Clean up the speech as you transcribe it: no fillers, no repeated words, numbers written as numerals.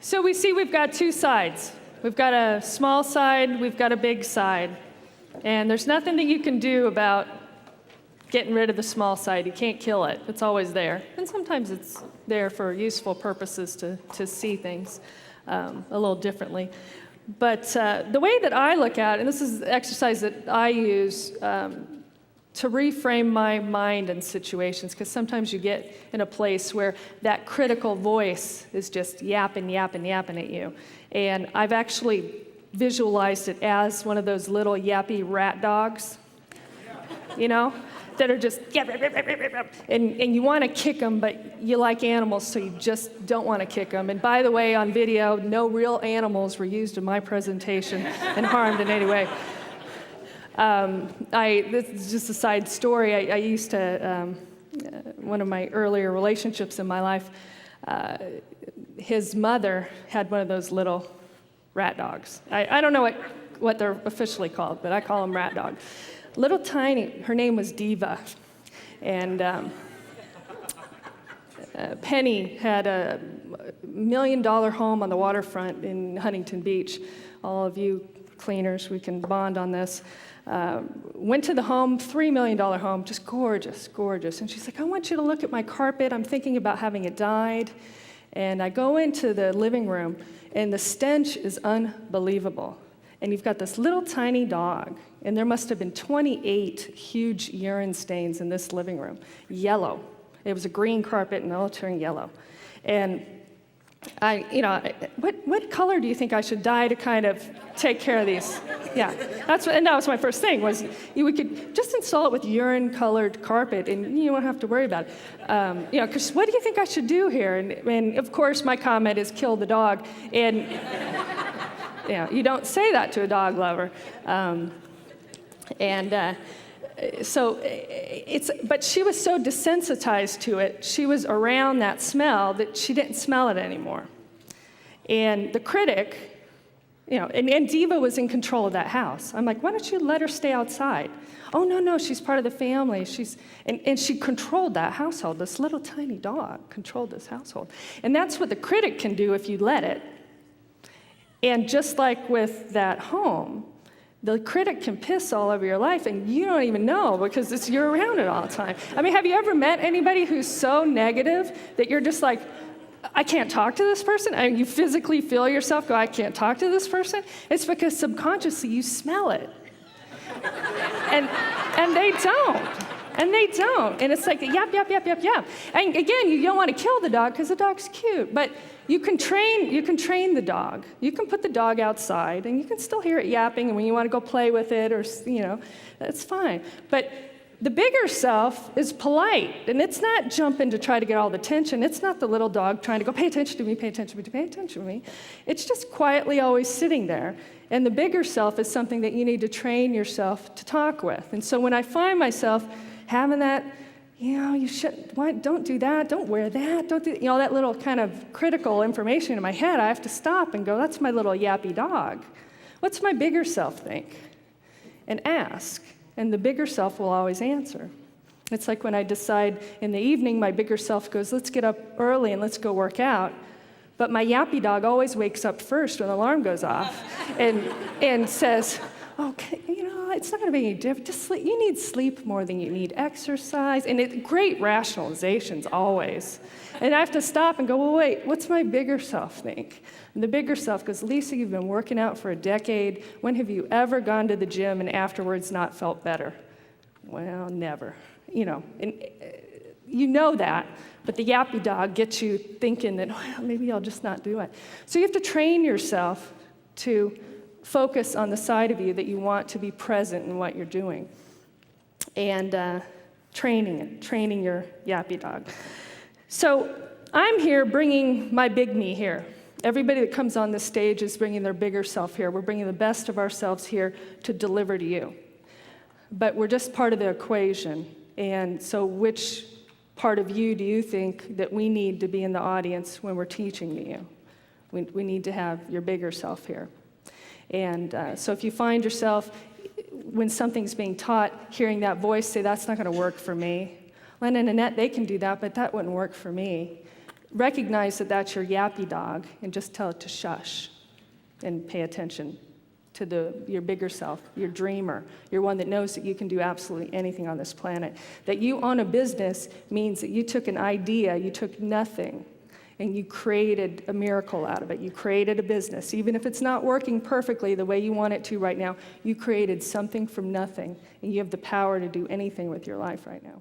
So we see we've got two sides. We've got a small side, we've got a big side. And there's nothing that you can do about getting rid of the small side. You can't kill it. It's always there. And sometimes it's there for useful purposes to see things a little differently. But the way that I look at it, and this is the exercise that I use to reframe my mind in situations, because sometimes you get in a place where that critical voice is just yapping at you. And I've actually visualized it as one of those little yappy rat dogs, you know, that are just, and you want to kick them, but you like animals, so you just don't want to kick them. And by the way, on video, no real animals were used in my presentation and harmed in any way. This is just a side story. I used to, one of my earlier relationships in my life, his mother had one of those little rat dogs. I don't know what they're officially called, but I call them rat dogs. Little tiny, her name was Diva. And Penny had a $1 million home on the waterfront in Huntington Beach. All of you cleaners, we can bond on this. Went to the home, $3 million home, just gorgeous, gorgeous. And she's like, I want you to look at my carpet. I'm thinking about having it dyed. And I go into the living room, and the stench is unbelievable. And you've got this little tiny dog, and there must have been 28 huge urine stains in this living room, yellow. It was a green carpet, and all turned yellow. And what color do you think I should dye to kind of take care of these? Yeah, and that was my first thing, was we could just install it with urine-colored carpet, and you won't have to worry about it. Because what do you think I should do here? And of course, my comment is kill the dog. And you don't say that to a dog lover. But she was so desensitized to it, she was around that smell that she didn't smell it anymore. And the critic, and Diva was in control of that house. I'm like, why don't you let her stay outside? Oh, no, she's part of the family. And she controlled that household. This little tiny dog controlled this household. And that's what the critic can do if you let it. And just like with that home, the critic can piss all over your life, and you don't even know because you're around it all the time. I mean, have you ever met anybody who's so negative that you're just like, I can't talk to this person? And you physically feel yourself go, I can't talk to this person? It's because subconsciously you smell it. And they don't. And they don't. And it's like, yap. And again, you don't want to kill the dog because the dog's cute, but you can train the dog. You can put the dog outside, and you can still hear it yapping, and when you want to go play with it, or, that's fine. But the bigger self is polite, and it's not jumping to try to get all the attention. It's not the little dog trying to go, pay attention to me, pay attention to me, pay attention to me. It's just quietly always sitting there. And the bigger self is something that you need to train yourself to talk with. And so when I find myself having that, you should, why, don't do that, don't wear that, don't do, that little kind of critical information in my head, I have to stop and go, that's my little yappy dog. What's my bigger self think? And ask. And the bigger self will always answer. It's like when I decide in the evening, my bigger self goes, let's get up early and let's go work out. But my yappy dog always wakes up first when the alarm goes off and says, okay, it's not going to be any different. Just sleep. You need sleep more than you need exercise. And great rationalizations always. And I have to stop and go, well, wait, what's my bigger self think? And the bigger self goes, Lisa, you've been working out for a decade. When have you ever gone to the gym and afterwards not felt better? Well, never. And you know that. But the yappy dog gets you thinking that, well, maybe I'll just not do it. So you have to train yourself to focus on the side of you that you want to be present in what you're doing. And training your yappy dog. So I'm here bringing my big me here. Everybody that comes on this stage is bringing their bigger self here. We're bringing the best of ourselves here to deliver to you. But we're just part of the equation. And so which part of you do you think that we need to be in the audience when we're teaching to you? We need to have your bigger self here. And so if you find yourself, when something's being taught, hearing that voice say, that's not going to work for me. Len and Annette, they can do that, but that wouldn't work for me. recognize that that's your yappy dog and just tell it to shush and pay attention to your bigger self, your dreamer, your one that knows that you can do absolutely anything on this planet. That you own a business means that you took an idea, you took nothing, and you created a miracle out of it. You created a business. Even if it's not working perfectly the way you want it to right now, you created something from nothing, and you have the power to do anything with your life right now.